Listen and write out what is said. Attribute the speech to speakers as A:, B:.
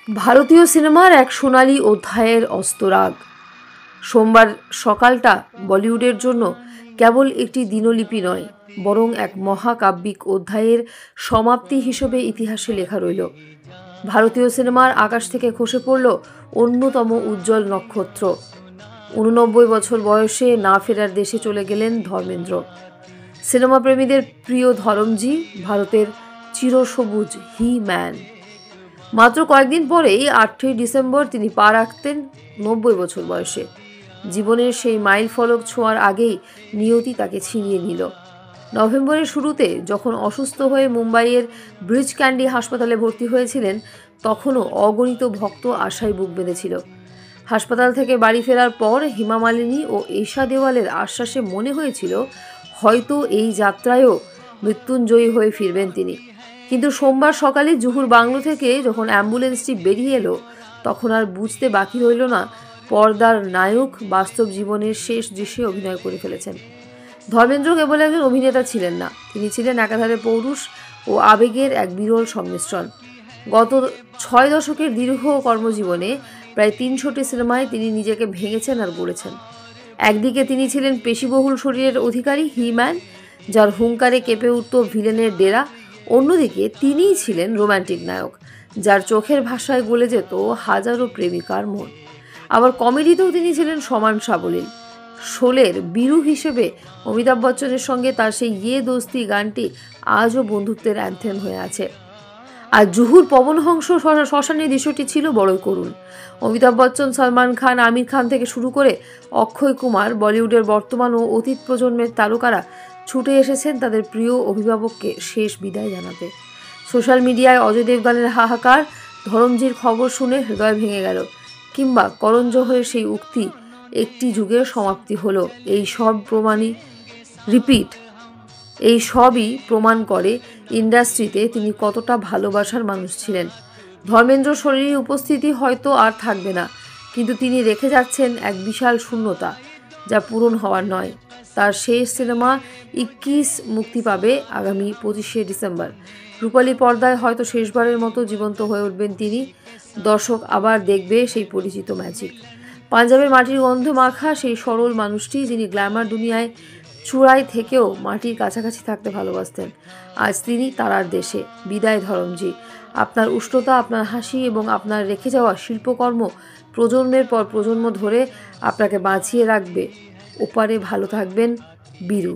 A: ভারতীয় সিনেমার এক সোনালী অধ্যায়ের অস্তরাগ। সোমবার সকালটা বলিউডের জন্য কেবল একটি দিনলিপি নয়, বরং এক মহাকাব্যিক অধ্যায়ের সমাপ্তি হিসেবে ইতিহাসে লেখা রইল। ভারতীয় সিনেমার আকাশ থেকে খসে পড়ল অন্যতম উজ্জ্বল নক্ষত্র। 89 বছর বয়সে না ফেরার দেশে চলে গেলেন ধর্মেন্দ্র। সিনেমা প্রেমীদের প্রিয় ধরমজি, ভারতের চিরসবুজ হি ম্যান। মাত্র কয়েকদিন পরেই 8ই ডিসেম্বর তিনি পা রাখতেন 90 বছর বয়সে। জীবনের সেই মাইল ফলক ছোঁয়ার আগেই নিয়তি তাকে ছিনিয়ে নিল। নভেম্বরের শুরুতে যখন অসুস্থ হয়ে মুম্বাইয়ের ব্রিজ ক্যান্ডি হাসপাতালে ভর্তি হয়েছিলেন, তখনও অগণিত ভক্ত আশায় বুক বেঁধেছিল। হাসপাতাল থেকে বাড়ি ফেরার পর হেমা মালিনী ও ঈশা দেওয়ালের আশ্বাসে মনে হয়েছিল হয়তো এই যাত্রায়ও মৃত্যুঞ্জয়ী হয়ে ফিরবেন তিনি। কিন্তু সোমবার সকালে জুহুর বাংলো থেকে যখন অ্যাম্বুলেন্সটি বেরিয়ে এলো, তখন আর বুঝতে বাকি রইল না পর্দার নায়ক বাস্তব জীবনের শেষ দৃশ্যে অভিনয় করে ফেলেছেন। ধর্মেন্দ্র কেবল একজন অভিনেতা ছিলেন না, তিনি ছিলেন একাধারে পৌরুষ ও আবেগের এক বিরল সংমিশ্রণ। গত 6 দশকের দীর্ঘ কর্মজীবনে প্রায় 300টি সিনেমায় তিনি নিজেকে ভেঙেছেন আর গড়েছেন। একদিকে তিনি ছিলেন পেশিবহুল শরীরের অধিকারী হি ম্যান, যার হুঙ্কারে কেঁপে উঠত ভিলেনের ডেরা। অন্যদিকে তিনিই ছিলেন রোম্যান্টিক নায়ক, যার চোখের ভাষায় গলে যেত হাজারো প্রেমিকার মন। আবার কমেডিতেও তিনি ছিলেন সমান সাবলীল। শোলের বীরু হিসেবে অমিতাভ বচ্চনের সঙ্গে তার সেই ইয়ে দোস্তি গানটি আজও বন্ধুত্বের অ্যান্থেম হয়ে আছে। আর জুহুর পবনহংস শ্মশানের দৃশ্যটি ছিল বড়ই করুণ। অমিতাভ বচ্চন, সলমান খান, আমির খান থেকে শুরু করে অক্ষয় কুমার, বলিউডের বর্তমান ও অতীত প্রজন্মের তারকারা ছুটে এসেছেন তাদের প্রিয় অভিভাবককে শেষ বিদায় জানাতে। সোশ্যাল মিডিয়ায় অজয় দেবগনের হাহাকার, ধরমজির খবর শুনে হৃদয় ভেঙে গেল, কিংবা করণ জোহরের সেই উক্তি, একটি যুগের সমাপ্তি হলো, এই সবই প্রমাণ করে ইন্ডাস্ট্রিতে তিনি কতটা ভালোবাসার মানুষ ছিলেন। ধর্মেন্দ্র শরীরের উপস্থিতি হয়তো আর থাকবে না, কিন্তু তিনি রেখে যাচ্ছেন এক বিশাল শূন্যতা, যা পূরণ হওয়ার নয়। তার শেষ সিনেমা 21 মুক্তি পাবে আগামী 25শে ডিসেম্বর। রূপালী পর্দায় হয়তো শেষবারের মতো জীবন্ত হয়ে উঠবেন তিনি। দর্শক আবার দেখবে সেই পরিচিত ম্যাজিক। পাঞ্জাবের মাটির গন্ধ মাখা সেই সরল মানুষটি, যিনি গ্ল্যামার দুনিয়ায় চূড়ায় থেকেও মাটির কাছাকাছি থাকতে ভালোবাসতেন, আজ তিনি তারার দেশে। বিদায় ধরমজি। আপনার উষ্ণতা, আপনার হাসি এবং আপনার রেখে যাওয়া শিল্পকর্ম প্রজন্মের পর প্রজন্ম ধরে আপনাকে বাঁচিয়ে রাখবে। ওপারে ভালো থাকবেন, বীরু।